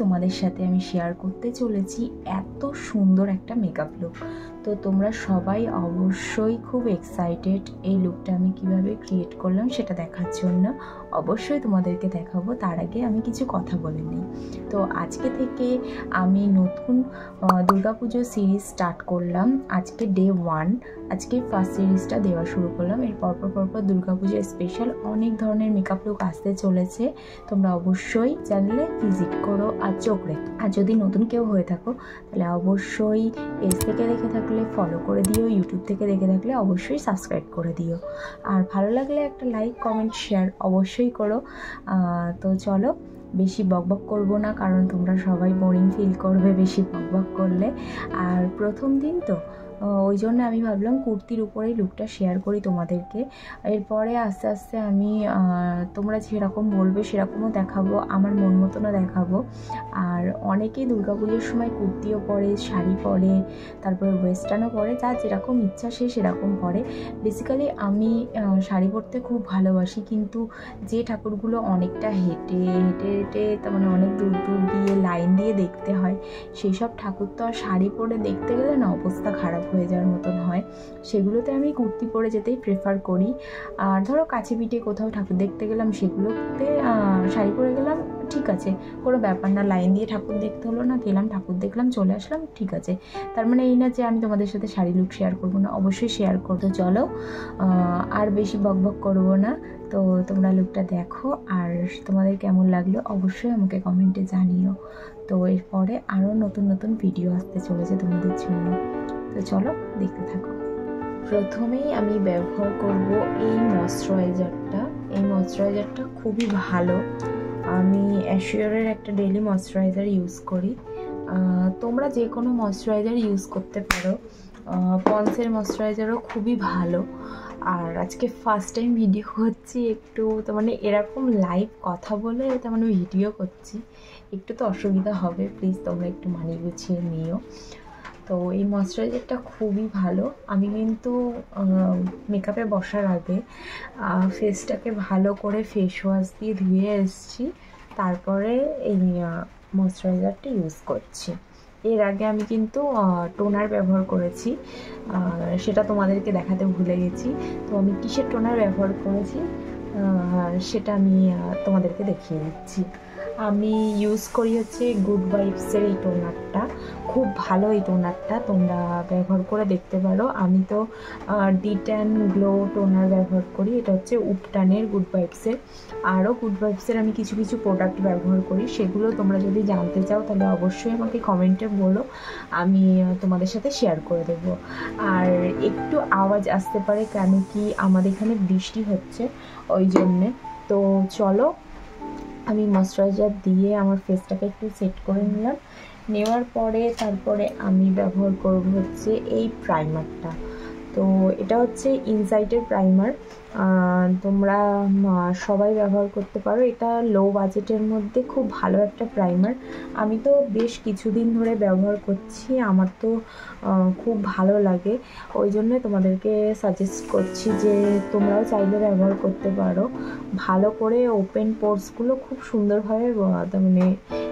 তোমাদের সাথে আমি শেয়ার করতে চলেছি এত সুন্দর একটা মেকআপ লুক। তো তোমরা সবাই অবশ্যই খুব এক্সাইটেড এই লুকটা আমি কিভাবে ক্রিয়েট করলাম সেটা দেখার জন্য। অবশ্যই তোমাদেরকে দেখাবো, তার আগে আমি কিছু কথা বলে নিই। তো আজকে থেকে আমি নতুন দুর্গাপুজোর সিরিজ স্টার্ট করলাম। আজকে ডে 1, আজকে ফার্স্ট সিরিজটা দেওয়া শুরু করলাম। এর পরপর দুর্গাপুজোর স্পেশাল অনেক ধরনের মেকআপ লুক আসতে চলেছে। তোমরা অবশ্যই চ্যানেলে ভিজিট করো আর চোখ রেখো। আর যদি নতুন কেউ হয়ে থাকো তাহলে অবশ্যই পেজ থেকে দেখে থাকলে ফলো করে দিও, ইউটিউব থেকে দেখে থাকলে অবশ্যই সাবস্ক্রাইব করে দিও। আর ভালো লাগলে একটা লাইক, কমেন্ট, শেয়ার অবশ্যই করো। তো চলো, বেশি বকবক করবো না, কারণ তোমরা সবাই বোরিং ফিল করবে বেশি বকবক করলে। আর প্রথম দিন তো ওই জন্য আমি ভাবলাম কুর্তির উপরেই লুকটা শেয়ার করি তোমাদেরকে। এরপরে আস্তে আস্তে আমি তোমরা যেরকম বলবে সেরকমও দেখাবো, আমার মন মতনও দেখাবো। আর অনেকেই দুর্গাপুজোর সময় কুর্তিও পরে, শাড়ি পরে, তারপরে ওয়েস্টার্নও পরে, যার যেরকম ইচ্ছা সে সেরকম পরে। বেসিক্যালি আমি শাড়ি পরতে খুব ভালোবাসি, কিন্তু যে ঠাকুরগুলো অনেকটা হেঁটে তার মানে অনেক দূর গিয়ে লাইন দিয়ে দেখতে হয়, সেই সব ঠাকুর তো আর শাড়ি পরে দেখতে গেলে না অবস্থা খারাপ হয়ে যাওয়ার মতন হয়। সেগুলোতে আমি কুর্তি পরে যেতেই প্রেফার করি। আর ধরো কাছে পিঠে কোথাও ঠাকুর দেখতে গেলাম, সেগুলোতে শাড়ি পরে গেলাম, ঠিক আছে, কোনো ব্যাপার না, লাইন দিয়ে ঠাকুর দেখতে হলো না, গেলাম ঠাকুর দেখলাম চলে আসলাম, ঠিক আছে। তার মানে এই না যে আমি তোমাদের সাথে শাড়ি লুক শেয়ার করবো না, অবশ্যই শেয়ার করতে। চলো আর বেশি বকবক করবো না। তো তোমরা লুকটা দেখো, আর তোমাদের কেমন লাগলো অবশ্যই আমাকে কমেন্টে জানিও। তো এরপরে আরও নতুন ভিডিও আসতে চলেছে তোমাদের জন্য। তো চলো দেখতে থাকো। প্রথমেই আমি ব্যবহার করব এই ময়শ্চারাইজারটা। এই ময়শ্চারাইজারটা খুবই ভালো। আমি অ্যাশিওরের একটা ডেইলি ময়শ্চারাইজার ইউজ করি। তোমরা যে কোনো ময়শ্চারাইজার ইউজ করতে পারো। পন্সের ময়শ্চারাইজারও খুবই ভালো। আর আজকে ফার্স্ট টাইম ভিডিও করছি, একটু তো মানে এরকম লাইভ কথা বলে তার মানে ভিডিও করছি, একটু তো অসুবিধা হবে, প্লিজ তোমরা একটু মানিয়ে গুছিয়ে নিও। তো এই ময়শ্চারাইজারটা খুবই ভালো। আমি কিন্তু মেকআপে বসার আগে ফেসটাকে ভালো করে ফেস ওয়াশ দিয়ে ধুয়ে এসেছি, তারপরে এই ময়শ্চারাইজারটা ইউজ করছি। এর আগে আমি কিন্তু টোনার ব্যবহার করেছি, সেটা তোমাদেরকে দেখাতে ভুলে গেছি। তো আমি কিসের টোনার ব্যবহার করেছি সেটা আমি তোমাদেরকে দেখিয়ে দিচ্ছি। আমি ইউজ করি হচ্ছে গুড ভাইবসের এই টোনারটা, খুব ভালো এই টোনারটা, তোমরা ব্যবহার করে দেখতে পারো। আমি তো ডিট্যান গ্লো টোনার ব্যবহার করি, এটা হচ্ছে উপটানের গুড ভাইবসের। আরও গুড ভাইবসের আমি কিছু প্রোডাক্ট ব্যবহার করি, সেগুলো তোমরা যদি জানতে চাও তাহলে অবশ্যই আমাকে কমেন্টে বলো, আমি তোমাদের সাথে শেয়ার করে দেবো। আর একটু আওয়াজ আসতে পারে, কেন কি আমাদের এখানে বৃষ্টি হচ্ছে ওই জন্যে। তো চলো, আমি ময়শ্চারাইজার দিয়ে আমার ফেসটাকে একটু সেট করে নিলাম। নেওয়ার পরে তারপরে আমি ব্যবহার করব হচ্ছে এই প্রাইমারটা। তো এটা হচ্ছে ইনসাইটের প্রাইমার, তোমরা সবাই ব্যবহার করতে পারো। এটা লো বাজেটের মধ্যে খুব ভালো একটা প্রাইমার। আমি তো বেশ কিছুদিন ধরে ব্যবহার করছি, আমার তো খুব ভালো লাগে, ওই জন্য তোমাদেরকে সাজেস্ট করছি যে তোমরাও চাইলে ব্যবহার করতে পারো। ভালো করে ওপেন পোর্সগুলো খুব সুন্দরভাবে, তার মানে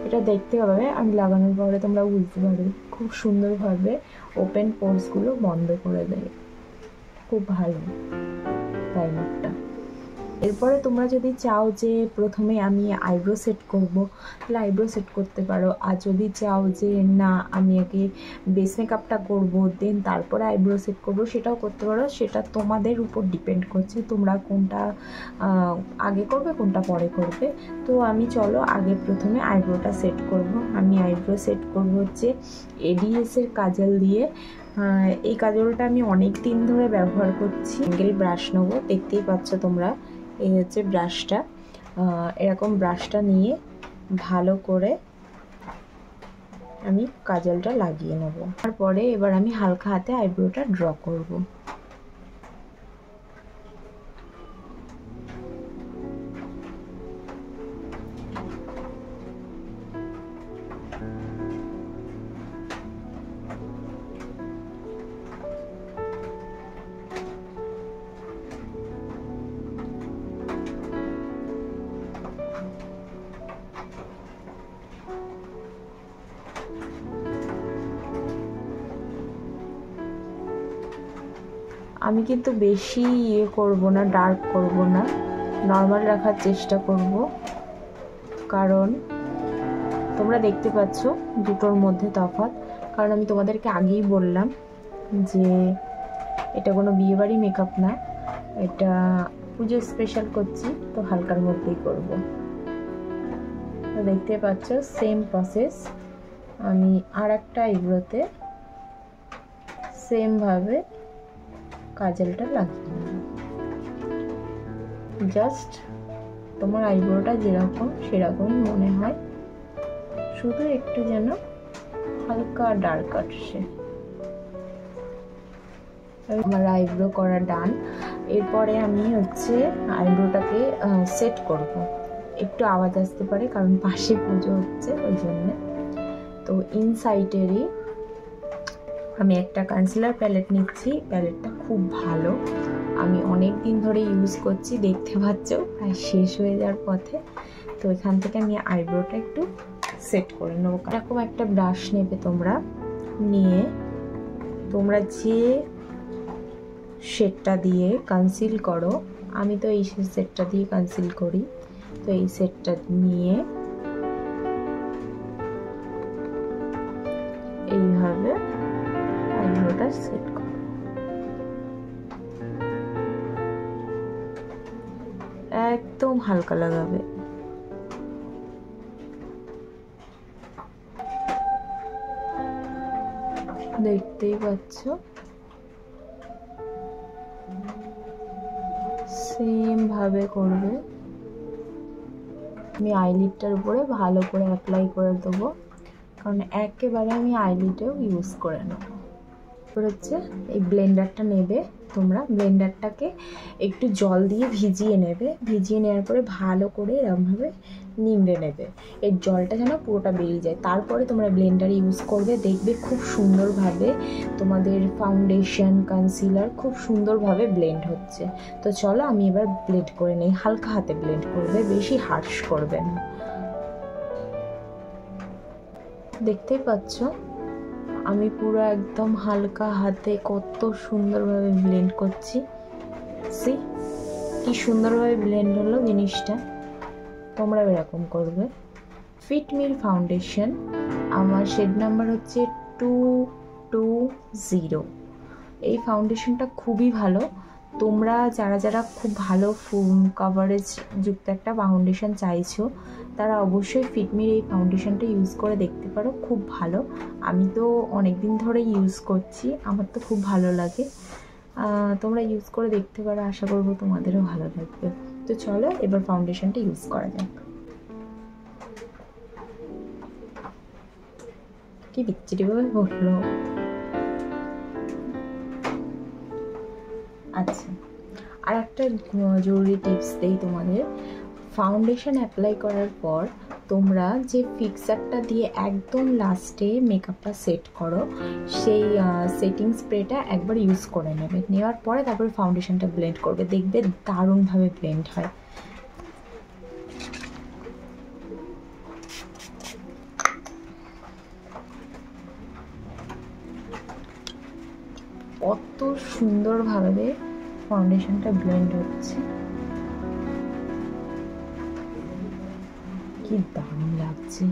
এটা দেখতে হবে, আমি লাগানোর পরে তোমরা বুঝতে পারবে, খুব সুন্দরভাবে ওপেন পোর্সগুলো বন্ধ করে দেয়, খুব ভালো প্রাইমারটা। এরপরে তোমরা যদি চাও যে প্রথমে আমি আইব্রো সেট করব তাহলে আইব্রো সেট করতে পারো। আর যদি চাও যে না আমি আগে বেস মেকআপটা করবো দেন তারপরে আইব্রো সেট করবো, সেটাও করতে পারো। সেটা তোমাদের উপর ডিপেন্ড করছে তোমরা কোনটা আগে করবে কোনটা পরে করবে। তো আমি চলো আগে প্রথমে আইব্রোটা সেট করব। আমি আইব্রো সেট করব হচ্ছে এডিএসের কাজল দিয়ে। এই কাজলটা আমি অনেক দিন ধরে ব্যবহার করছি। সিঙ্গেল ব্রাশ নেবো, দেখতেই পাচ্ছ তোমরা, এই হচ্ছে ব্রাশটা। এরকম ব্রাশটা নিয়ে ভালো করে আমি কাজলটা লাগিয়ে নেব। তারপরে এবার আমি হালকা হাতে আইব্রোটা ড্র করব। আমি কিন্তু বেশি করব না, ডার্ক করব না, নর্মাল রাখার চেষ্টা করব, কারণ তোমরা দেখতে পাচ্ছ দুটোর মধ্যে তফাৎ। কারণ আমি তোমাদেরকে আগেই বললাম যে এটা কোনো বিয়েবাড়ি মেকআপ না, এটা পুজো স্পেশাল করছি, তো হালকার মধ্যেই করব। তো দেখতে পাচ্ছ সেম প্রসেস, আমি আর একটা আইব্রোতে সেমভাবে কাজলটা লাগিয়ে নেব। জাস্ট তোমার আইব্রোটা যেরকম সেরকমই মনে হয়, শুধু একটু যেন হালকা ডার্ক আসে। আমার আইব্রো করা ডান। এরপরে আমি আইব্রোটাকে সেট করব। একটু আওয়াজ আসতে পারে কারণ পাশে পুজো হচ্ছে ওই জন্য। তো ইনসাইটেরই আমি একটা কনসিলার প্যালেট নিচ্ছি। প্যালেটটা খুব ভালো, আমি অনেক দিন ধরে ইউজ করছি, দেখতে পাচ্ছ প্রায় শেষ হয়ে যাওয়ার পথে। তো এখান থেকে আমি আইব্রোটা একটু সেট করে নেবো। এরকম একটা ব্রাশ নেবে তোমরা, নিয়ে তোমরা যে শেডটা দিয়ে কনসিল করো, আমি তো এই সেটটা দিয়ে কনসিল করি, তো এই সেটটা নিয়ে এইভাবে আইব্রোটা সেট করো। একদম হালকা লাগাবে। দেখতেই পাচ্ছ সেম ভাবে করবে। আমি আইলিডটার উপরে ভালো করে অ্যাপ্লাই করে দেবো, কারণ একেবারে আমি আইলিডেও ইউজ করে নেব। এই ব্লেন্ডারটা নেবে তোমরা, ব্লেন্ডারটাকে একটু জল দিয়ে ভিজিয়ে নেবে, ভিজিয়ে নেওয়ার পরে ভালো করে এরকমভাবে নিংড়ে নেবে, এর জলটা যেন পুরোটা বেরিয়ে যায়। তারপরে তোমরা ব্লেন্ডার ইউজ করবে, দেখবে খুব সুন্দরভাবে তোমাদের ফাউন্ডেশন কনসিলার খুব সুন্দরভাবে ব্লেন্ড হচ্ছে। তো চলো আমি এবার ব্লেন্ড করে নেই, হালকা হাতে ব্লেন্ড করবে, বেশি হার্শ করবে না। দেখতেই পাচ্ছ আমি পুরো একদম হালকা হাতে কত সুন্দরভাবে ব্লেন্ড করছি। সি কি সুন্দরভাবে ব্লেন্ড হলো জিনিসটা। তোমরা এরকম করবে। ফিটমির ফাউন্ডেশন, আমার শেড নাম্বার হচ্ছে 220। এই ফাউন্ডেশনটা খুবই ভালো। তোমরা যারা যারা খুব ভালো ফুল কভারেজ যুক্ত একটা ফাউন্ডেশন চাইছো, তারা অবশ্যই ফিটমির এই ফাউন্ডেশনটা ইউজ করে দেখতে পারো, খুব ভালো। আমি তো অনেক দিন ধরে ইউজ করছি, আমার তো খুব ভালো লাগে। তোমরা ইউজ করে দেখতে পারো, আশা করবো তোমাদেরও ভালো লাগবে। তো চলো এবার ফাউন্ডেশনটা ইউজ করা যাক। কি বিচ্ছিরিভাবে বললো। আচ্ছা, আর একটা জরুরি টিপস দেই তোমাদের। ফাউন্ডেশন অ্যাপ্লাই করার পর তোমরা যে ফিক্সারটা দিয়ে একদম লাস্টে মেকআপটা সেট করো, সেই সেটিং স্প্রেটা একবার ইউজ করে নেবে, নেওয়ার পরে তারপরে ফাউন্ডেশনটা ব্লেন্ড করবে, দেখবে দারুণভাবে ব্লেন্ড হয়। কত সুন্দরভাবে ফাউন্ডেশনটা ব্লেন্ড হচ্ছে, কি দারুণ লাগছে।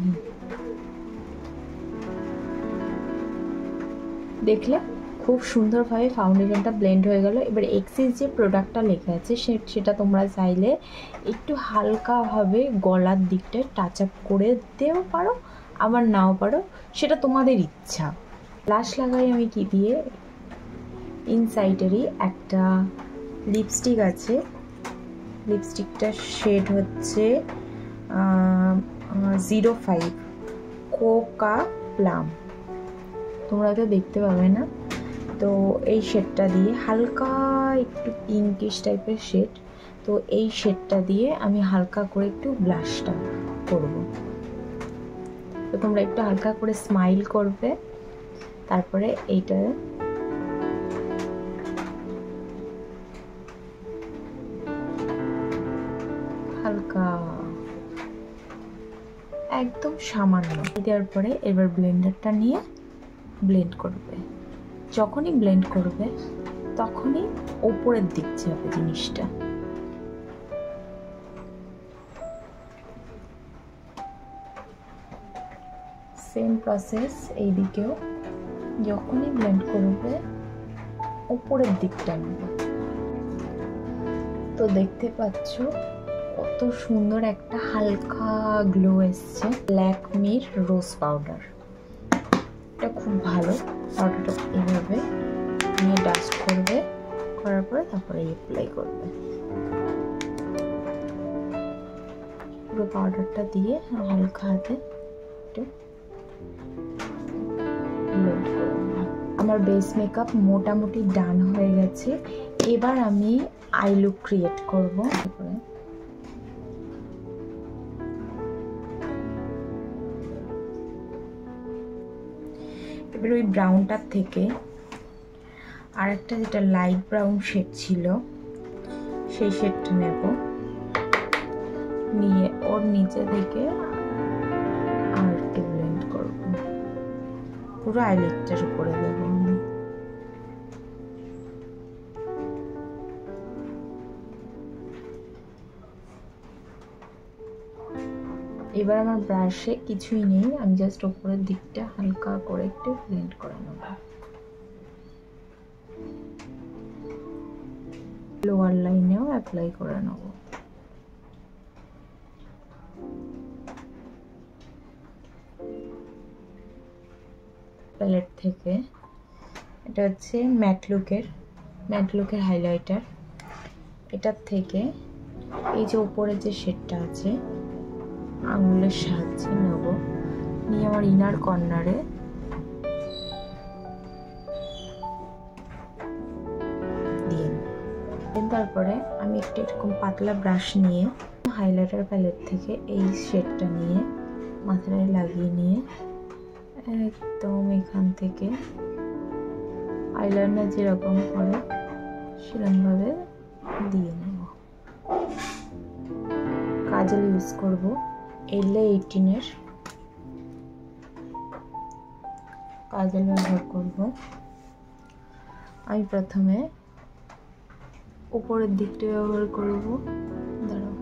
দেখলে খুব সুন্দরভাবে ফাউন্ডেশনটা ব্লেন্ড হয়ে গেল। এবার এক্সিস যে প্রোডাক্টটা লেখা আছে সেটা তোমরা চাইলে একটু হালকাভাবে গলার দিকটা টাচ আপ করে দিতেও পারো, আবার নাও পারো, সেটা তোমাদের ইচ্ছা। ব্লাশ লাগাই আমি কি দিয়ে, ইনসাইডেরই একটা লিপস্টিক আছে, লিপস্টিকটার শেড হচ্ছে 05 কোকা প্লাম। তোমরা তো দেখতে পাবে না। তো এই শেডটা দিয়ে হালকা একটু পিঙ্কিশ টাইপের শেড, তো এই শেডটা দিয়ে আমি হালকা করে একটু ব্লাশটা করব। তো তোমরা একটু হালকা করে স্মাইল করবে, তারপরে এইটা হালকা একদম সামান্য দেওয়ার পরে এবার ব্লেন্ডারটা নিয়ে ব্লেন্ড করবে। যখনই ব্লেন্ড করবে তখনই ওপরের দিক যাবে জিনিসটা। সেম প্রসেস এই দিকেও, যখনই ব্লেন্ড করবে উপরের দিকটা নেবে। তো দেখতে পাচ্ছ কত সুন্দর একটা হালকা গ্লো এসছে। ল্যাকমির রোজ পাউডার, এটা খুব ভালো। পাউডারটা এইভাবে নিয়ে ডাস্ট করবে, করার পরে তারপরে অ্যাপ্লাই করবে। পুরো পাউডারটা দিয়ে হালকা হাতে একটু ব্লেন্ড করে নিলাম। আমার বেস মেকআপ মোটামুটি ডান হয়ে গেছে। এবার আমি আই লুক ক্রিয়েট করব। এবার ওই ব্রাউনটার থেকে আর একটা যেটা লাইট ব্রাউন শেড ছিল সেই শেডটা নেব, নিয়ে ওর নিচে থেকে আর একটু ব্লেন্ড করব, পুরো আইলিডটার উপরে দেব আমি। এবার আমার ব্রাশে কিছুই নেই, আমি জাস্ট উপরের দিকটা হালকা করে একটু ব্লেন্ড করে নেব। লোয়ার লাইনেও অ্যাপ্লাই করে নেব। প্যালেট থেকে এটা হচ্ছে ম্যাট লুকের হাইলাইটার। এটার থেকে এই যে উপরে যে শেডটা আছে আঙুলের সাহায্যে নেব, নিয়ে আমার ইনার কর্নারে দিয়ে নেব। তারপরে আমি একটা এরকম পাতলা ব্রাশ নিয়ে হাইলাইটার প্যালেট থেকে এই শেডটা নিয়ে মাথায় লাগিয়ে নিয়ে একদম এখান থেকে আইলাইনার যেরকম করে সেরকমভাবে দিয়ে নেব। কাজল ইউজ করব LA18-এর কাজল ব্যবহার করব। আমি প্রথমে উপরের দিকটা ব্যবহার করব। দাঁড়াও,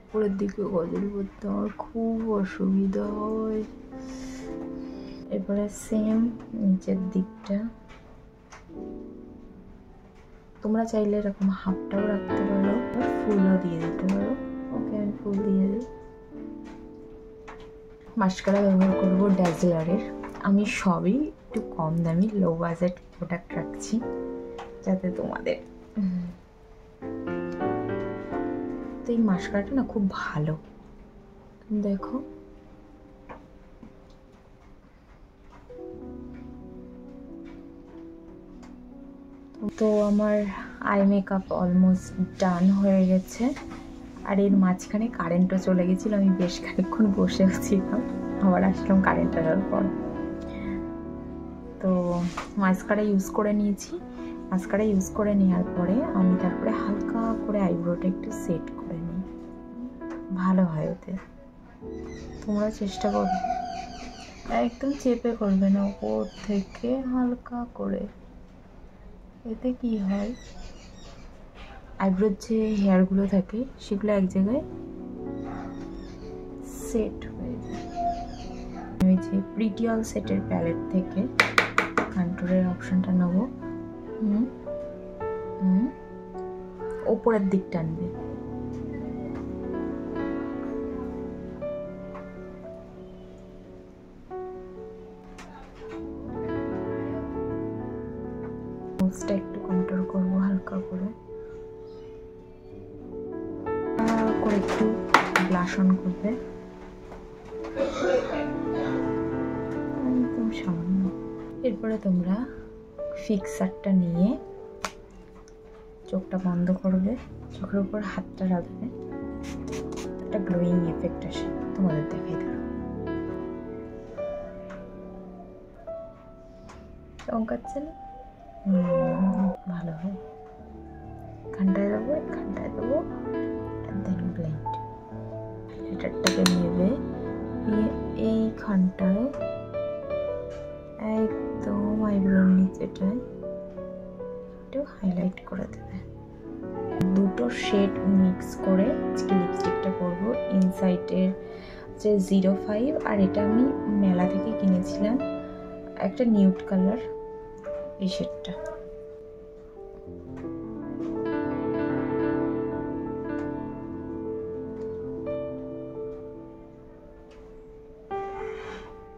উপরের দিকে কাজল করতে আমার খুব অসুবিধা হয়। এবারে সেম নিচের দিকটা, তোমরা চাইলে এরকম হাফটাও রাখতে পারো, ফুলও দিয়ে দিতে পারো। ওকে, আমি ফুল দিয়ে দিই। মাস্কারা ব্যবহার করব ড্যাজলারের। আমি সবই একটু কম দামি লো বাজেট প্রোডাক্ট রাখছি যাতে তোমাদের। তো এই মাস্কারাটা না খুব ভালো, দেখো। তো আমার আই মেকআপ অলমোস্ট ডান হয়ে গেছে। আর এর মাঝখানে কারেন্টও চলে গেছিল, আমি বেশ খানিকক্ষণ বসেছিলাম, আবার আসলাম কারেন্ট আসার পর। তো মাস্কারা ইউজ করে নিয়েছি। মাস্কারা ইউজ করে নেওয়ার পরে আমি তারপরে হালকা করে আইব্রোটা একটু সেট করে নিই, ভালো হয় এতে। তোমরা চেষ্টা করো, একদম চেপে করবে না, উপর থেকে হালকা করে। এতে কি হয়, আইব্রোর যে হেয়ারগুলো থাকে সেগুলো এক জায়গায় সেট হয়ে যায়। আমি যে প্রিটি অল সেটের প্যালেট থেকে কন্ট্রোলের অপশনটা নেব, উপরের দিক টানবে। একটু কন্ট্রোল করবো হালকা করে, একটু ব্লাশ অন করবে একদম সামান্য। এরপরে তোমরা ফিক্সারটা নিয়ে চোখটা বন্ধ করবে, চোখের উপর হাতটা রাখবে, একটা গ্লোয়িং এফেক্ট আসে। তোমাদের দেখাই দাও, চমকাচ্ছে না? ভালো হয়। এখানটায় দেবো, এখানটায় দেবো, দেন ব্লেন্ড। হাইলাইটারটাকে নেবে, নিয়ে এইখানটায় আইব্রোর নিচেটায় একটু হাইলাইট করে দেবে। দুটো শেড মিক্স করে আজকে লিপস্টিকটা করবো। ইনসাইটের যে 05 আর এটা আমি মেলা থেকে কিনেছিলাম, একটা নিউড কালার, এই শেডটা।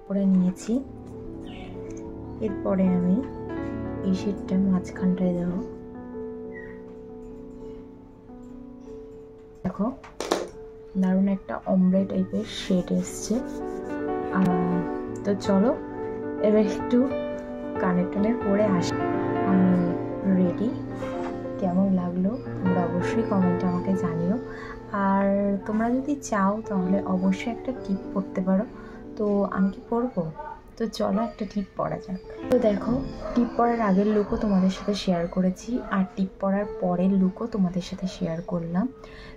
করে নিয়েছি। এরপরে আমি এই শেডটা মাঝখানটায় দেবো। দেখো দারুণ একটা অমব্রে টাইপের শেড এসছে। তো চলো এবার একটু কানের টানের পরে আসি। আমি রেডি। কেমন লাগলো তোমরা অবশ্যই কমেন্টে আমাকে জানিও। আর তোমরা যদি চাও তাহলে অবশ্যই একটা টিপ পরতে পারো। তো আমি কি পরবো? তো চলো একটা টিপ পরা যাক। তো দেখো, টিপ পরার আগের লুকও তোমাদের সাথে শেয়ার করেছি, আর টিপ পরার পরের লুকও তোমাদের সাথে শেয়ার করলাম।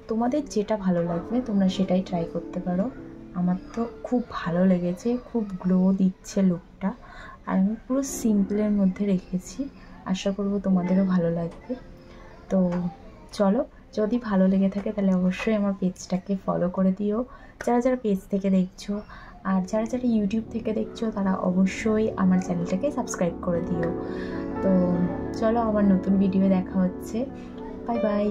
তোমাদের যেটা ভালো লাগবে তোমরা সেটাই ট্রাই করতে পারো। আমার তো খুব ভালো লেগেছে, খুব গ্লো দিচ্ছে লুকটা। আর আমি পুরো সিম্পলের মধ্যে রেখেছি, আশা করবো তোমাদেরও ভালো লাগবে। তো চলো, যদি ভালো লেগে থাকে তাহলে অবশ্যই আমার পেজটাকে ফলো করে দিও, যারা যারা পেজ থেকে দেখছো। আর যারা যারা ইউটিউব থেকে দেখছো তারা অবশ্যই আমার চ্যানেলটাকে সাবস্ক্রাইব করে দিও। তো চলো, আবার নতুন ভিডিও দেখা হচ্ছে। Bye bye.